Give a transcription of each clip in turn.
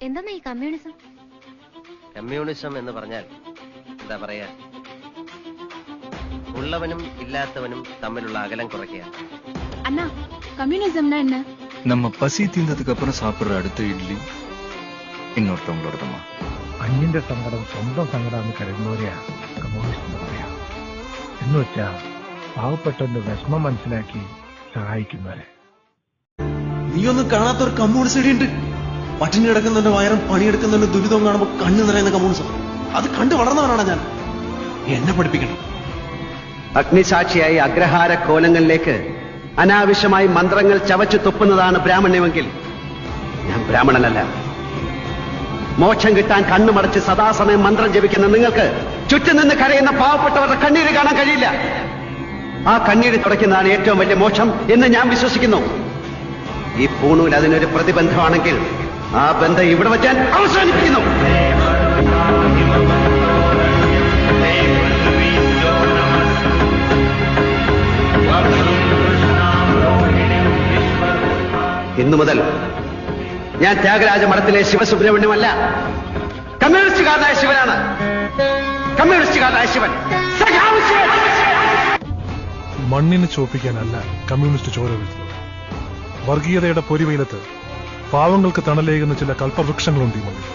എന്താ ഈ communism? Communism എന്ന് പറഞ്ഞാൽ എന്താ പറയാ, ഉള്ളവനും ഇല്ലാത്തവനും തമ്മിലുള്ള അകലം കുറയ്ക്കുക. அண்ணா கம்யூனிசம்னா என்ன? நம்ம பசி தீர்ந்ததுக்கு அப்புறம் சாப்பிடுற அடுத்த இட்லி இன்னொருத்தவங்களோடதுமா. അന്യന്റെ സങ്കടം സ്വന്തം സങ്കടമെന്ന് കരുതുന്നവരെയാ കമ്മ്യൂണിസ്റ്റ് എന്ന് പറയാം. എന്ന് വെച്ചാ പാവപ്പെട്ടവന്റെ വിഷമം മനസ്സിലാക്കി സഹായിക്കുന്നവരെ. നീയൊന്നും കാണാത്തൊരു കമ്മ്യൂണിസ്റ്റ് ഇടിയുണ്ട്. പട്ടിണി കിടക്കുന്നവന്റെ വയറും പണിയെടുക്കുന്നവന്റെ ദുരിതവും കാണുമ്പോൾ കണ്ണു നിറയുന്ന കമ്മ്യൂണിസം. അത് കണ്ടു വളർന്നവനാണ് ഞാൻ. എന്നെ പഠിപ്പിക്കണം. അഗ്നിസാക്ഷിയായി അഗ്രഹാര കോലങ്ങളിലേക്ക് അനാവശ്യമായി മന്ത്രങ്ങൾ ചവച്ചു തുപ്പുന്നതാണ് ബ്രാഹ്മണ്യമെങ്കിൽ ഞാൻ ബ്രാഹ്മണനല്ല. മോക്ഷം കിട്ടാൻ കണ്ണുമടച്ച് സദാസമയം മന്ത്രം ജപിക്കുന്ന നിങ്ങൾക്ക് ചുറ്റും നിന്ന് കരയുന്ന പാവപ്പെട്ടവരുടെ കണ്ണീര് കാണാൻ കഴിയില്ല. ആ കണ്ണീര് തുടയ്ക്കുന്നതാണ് ഏറ്റവും വലിയ മോക്ഷം എന്ന് ഞാൻ വിശ്വസിക്കുന്നു. ഈ പൂണൂൽ അതിനൊരു പ്രതിബന്ധമാണെങ്കിൽ ആ ബന്ധം ഇവിടെ വച്ചാൻ അവസാനിപ്പിക്കുന്നു. ഇന്നു മുതൽ ഞാൻ ത്യാഗരാജ മഠത്തിലെ ശിവസുബ്രഹ്മണ്യമല്ല, കമ്മ്യൂണിസ്റ്റുകാരനായ ശിവനാണ്. കമ്മ്യൂണിസ്റ്റുകാരനായ ശിവൻ. മണ്ണിനെ ചോപ്പിക്കാനല്ല കമ്മ്യൂണിസ്റ്റ് ചോര വീഴുന്നത്. വർഗീയതയുടെ പൊരിവെയിലത്ത് പാവങ്ങൾക്ക് തണലേകുന്ന ചില കൽപ്പവൃക്ഷങ്ങളുണ്ട് ഈ മണ്ണിൽ.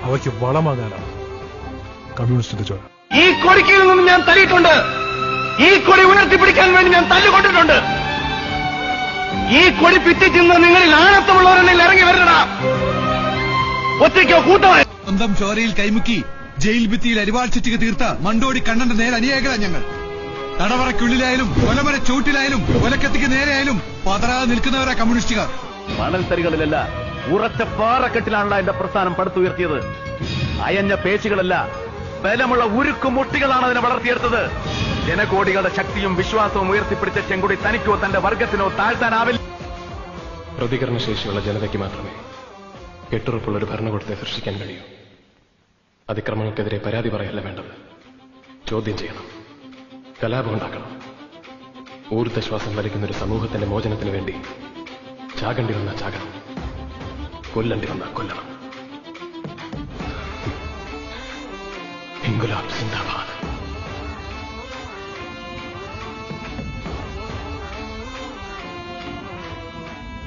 അവയ്ക്ക് വളമാകാനാണ് കമ്മ്യൂണിസ്റ്റിന്റെ ചോര. ഈ കൊടിക്കിൽ നിന്നും ഞാൻ തല്ലിയിട്ടുണ്ട്. ഈ കൊടി ഉയർത്തിപ്പിടിക്കാൻ വേണ്ടി ഞാൻ തല്ലുകൊണ്ടിട്ടുണ്ട്. ഈ കൊടി പിറ്റിച്ചിന്ന് നിങ്ങളിൽ ആണത്തമുള്ളവരെന്നിൽ ഇറങ്ങി വരണ ഒറ്റയ്ക്കോ കൂട്ടമായി സ്വന്തം ചോരയിൽ കൈമുക്കി ജയിൽ ഭിത്തിയിൽ അരിവാൾ ചുറ്റിക്ക് തീർത്ത മണ്ടോടി കണ്ണന്റെ നേരെ അനുയായികളാണ് ഞങ്ങൾ. തടവറയ്ക്കുള്ളിലായാലും കൊലമര ചൂട്ടിലായാലും കൊലക്കത്തിക്ക് നേരെയായാലും പതറാതെ നിൽക്കുന്നവരാ കമ്മ്യൂണിസ്റ്റുകാർ. മണൽത്തരികളിലല്ല, ഉറച്ച പാറക്കെട്ടിലാണല്ലോ എന്റെ പ്രസ്ഥാനം പടുത്തുയർത്തിയത്. അയഞ്ഞ പേശികളല്ല, ബലമുള്ള ഉരുക്കുമുട്ടികളാണ് അതിനെ വളർത്തിയെടുത്തത്. ജനകോടികളുടെ ശക്തിയും വിശ്വാസവും ഉയർത്തിപ്പിടിച്ച ചെങ്കുടി തനിക്കോ തന്റെ വർഗത്തിനോ താഴ്ത്താനാവില്ല. പ്രതികരണശേഷിയുള്ള ജനതയ്ക്ക് മാത്രമേ കെട്ടുറപ്പുള്ള ഒരു ഭരണകൂടത്തെ സൃഷ്ടിക്കാൻ കഴിയൂ. അതിക്രമങ്ങൾക്കെതിരെ പരാതി പറയല്ല വേണ്ടത്, ചോദ്യം ചെയ്യണം, കലാപമുണ്ടാക്കണം. ഊർദ്ധശ്വാസം വലിക്കുന്ന ഒരു സമൂഹത്തിന്റെ മോചനത്തിന് വേണ്ടി ചാകേണ്ടി വന്ന ചാകണം, കൊല്ലണ്ടി വന്ന കൊല്ലണം. ഇൻകുലാബ് സിന്ദാബാദ്.